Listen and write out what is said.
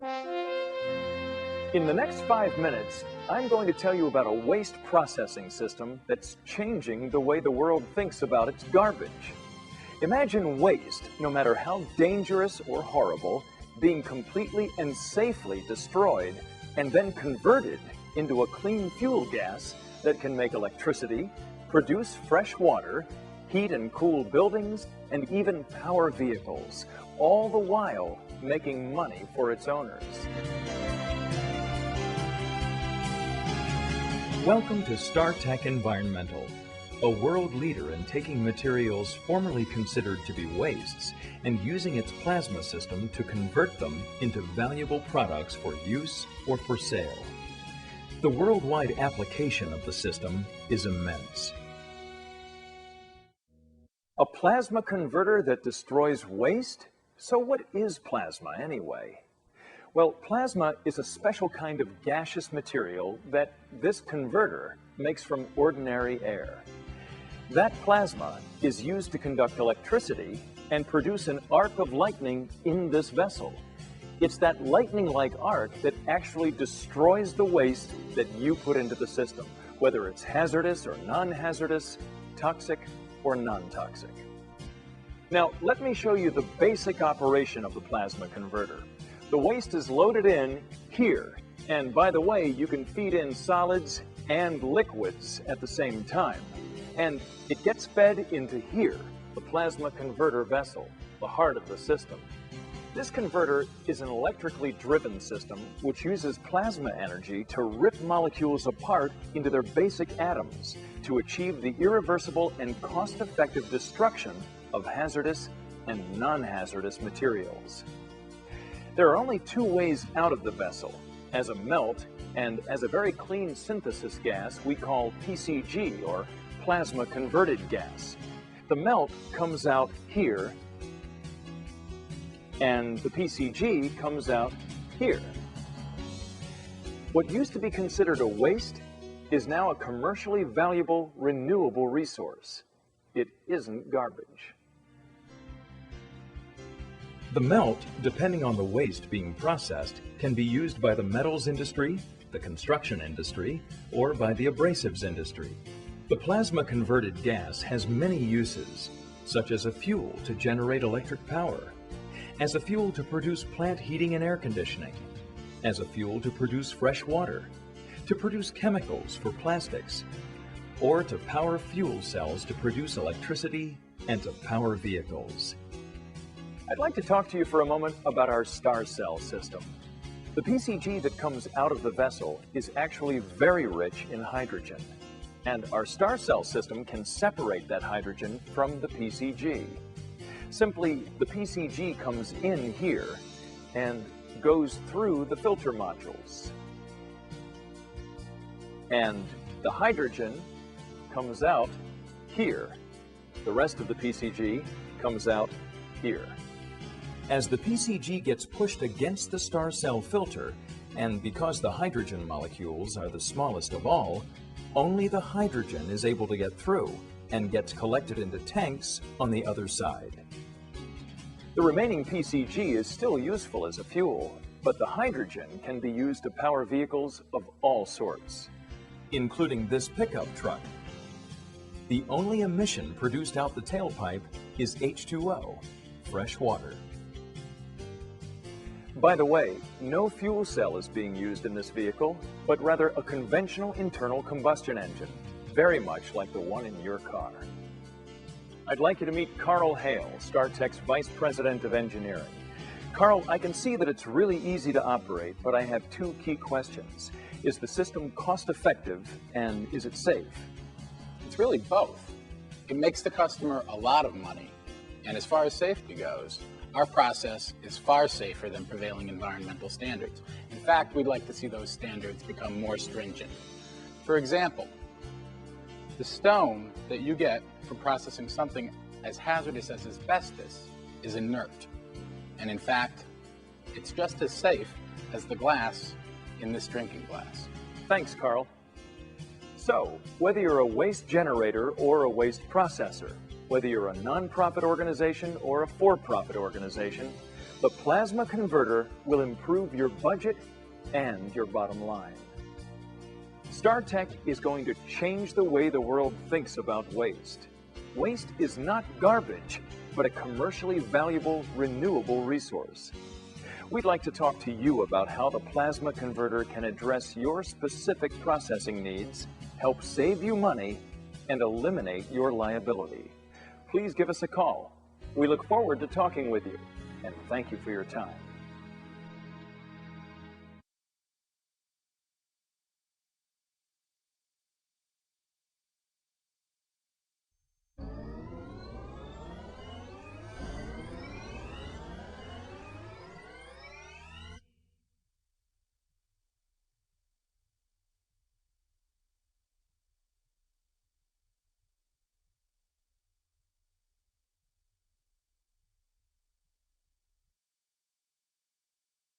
In the next 5 minutes, I'm going to tell you about a waste processing system that's changing the way the world thinks about its garbage. Imagine waste, no matter how dangerous or horrible, being completely and safely destroyed and then converted into a clean fuel gas that can make electricity, produce fresh water, heat and cool buildings, and even power vehicles, all the while making money for its owners. Welcome to Startech Environmental, a world leader in taking materials formerly considered to be wastes and using its plasma system to convert them into valuable products for use or for sale. The worldwide application of the system is immense. A plasma converter that destroys waste? So what is plasma anyway? Well, plasma is a special kind of gaseous material that this converter makes from ordinary air. That plasma is used to conduct electricity and produce an arc of lightning in this vessel. It's that lightning-like arc that actually destroys the waste that you put into the system, whether it's hazardous or non-hazardous, toxic or non-toxic. Now, let me show you the basic operation of the plasma converter. The waste is loaded in here, and by the way, you can feed in solids and liquids at the same time. And it gets fed into here, the plasma converter vessel, the heart of the system. This converter is an electrically driven system which uses plasma energy to rip molecules apart into their basic atoms to achieve the irreversible and cost-effective destruction of hazardous and non-hazardous materials. There are only two ways out of the vessel, as a melt and as a very clean synthesis gas we call PCG, or plasma converted gas. The melt comes out here, and the PCG comes out here. What used to be considered a waste is now a commercially valuable, renewable resource. It isn't garbage. The melt, depending on the waste being processed, can be used by the metals industry, the construction industry, or by the abrasives industry. The plasma converted gas has many uses, such as a fuel to generate electric power, as a fuel to produce plant heating and air conditioning, as a fuel to produce fresh water, to produce chemicals for plastics, or to power fuel cells to produce electricity and to power vehicles. I'd like to talk to you for a moment about our star cell system. The PCG that comes out of the vessel is actually very rich in hydrogen, and our star cell system can separate that hydrogen from the PCG. Simply, the PCG comes in here and goes through the filter modules. And the hydrogen comes out here. The rest of the PCG comes out here. As the PCG gets pushed against the star cell filter, and because the hydrogen molecules are the smallest of all, only the hydrogen is able to get through and gets collected into tanks on the other side. The remaining PCG is still useful as a fuel, but the hydrogen can be used to power vehicles of all sorts, including this pickup truck. The only emission produced out the tailpipe is H2O, fresh water. By the way, no fuel cell is being used in this vehicle, but rather a conventional internal combustion engine, very much like the one in your car. I'd like you to meet Carl Hale, Startech's Vice President of Engineering. Carl, I can see that it's really easy to operate, but I have two key questions. Is the system cost-effective, and is it safe? It's really both. It makes the customer a lot of money, and as far as safety goes, our process is far safer than prevailing environmental standards. In fact, we'd like to see those standards become more stringent. For example, the stone that you get from processing something as hazardous as asbestos is inert. And in fact, it's just as safe as the glass in this drinking glass. Thanks, Carl. So, whether you're a waste generator or a waste processor, whether you're a nonprofit organization or a for-profit organization, The plasma converter will improve your budget and your bottom line. Startech is going to change the way the world thinks about waste. Waste is not garbage, but a commercially valuable, renewable resource. We'd like to talk to you about how the plasma converter can address your specific processing needs, help save you money, and eliminate your liability. Please give us a call. We look forward to talking with you, and thank you for your time.